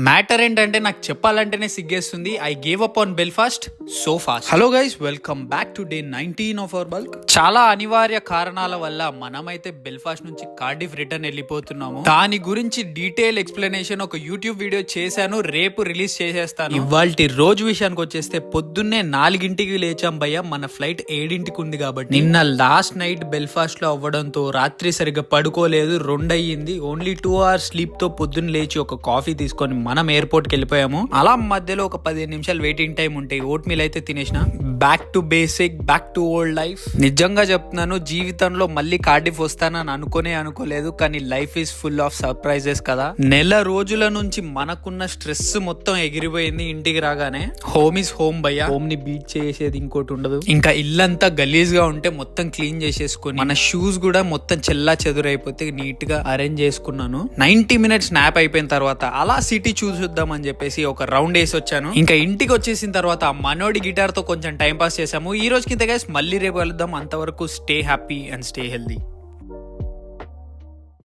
Matter ఏంటంటే నాకు చెప్పాలంటేనే సిగ్గేస్తుంది. I gave up on Belfast so fast. Hello guys, welcome back to day 19 of our bulk. చాలా అనివార్య కారణాల వల్ల మనమైతే బెల్ఫాస్ట్ నుంచి కార్డిఫ్ రిటర్న్ వెళ్ళిపోతున్నాము. దాని గురించి డీటెయిల్ ఎక్స్ప్లెనేషన్ ఒక యూట్యూబ్ వీడియో చేశాను, రేపు రిలీజ్ చేసేస్తాను. ఇవాల్టి రోజు విషయానికి వచ్చేస్తే పొద్దున్నే 4ంటికి లేచాం భయ్య. మన ఫ్లైట్ 7ంటికి ఉంది కాబట్టి నిన్న లాస్ట్ నైట్ బెల్ఫాస్ట్ లో అవ్వడంతో రాత్రి సరిగ్గా పడుకోలేదు, 2 అయ్యింది. ఓన్లీ 2 hours స్లీప్ తో పొద్దున్న లేచి ఒక కాఫీ తీసుకొని మనం ఎయిర్పోర్ట్ కి వెళ్ళిపోయాము. అలా మధ్యలో ఒక 15 నిమిషాలు వెయిటింగ్ టైం ఉంటాయి. ఓట్ మీల్ అయితే తినేసిన. Back to basic, back to old life. నిజంగా చెప్తున్నాను, జీవితంలో మళ్ళీ కార్డిఫ్ వస్తానని అనుకోలేదు. కానీ life is full of surprises కదా. నెల రోజుల నుంచి మనకున్న స్ట్రెస్ మొత్తం ఎగిరిపోయింది ఇంటికి రాగానే. హోమ్ ఈజ్ హోమ్ భయ్య. హోమ్ ని బీట్ చేసేది ఇంకోటి ఉండదు. ఇంకా ఇల్లంతా గలీజ్ గా ఉంటే మొత్తం క్లీన్ చేసేసుకుని, మన షూస్ కూడా మొత్తం చెల్లా చెదురైపోతే నీట్ గా అరేంజ్ చేసుకున్నాను. 90 minutes స్నాప్ అయిపోయిన తర్వాత అలా సిటీ చూద్దాం అని చెప్పేసి ఒక రౌండ్ వేసి వచ్చాను. ఇంకా ఇంటికి వచ్చేసిన తర్వాత మనోడి గిటార్ తో కొంచెం టైం పాస్ చేసాము. ఈ రోజుకి ఇంత గైస్, మళ్ళీ రేపు వెళ్దాం. అంతవరకు stay happy and stay healthy.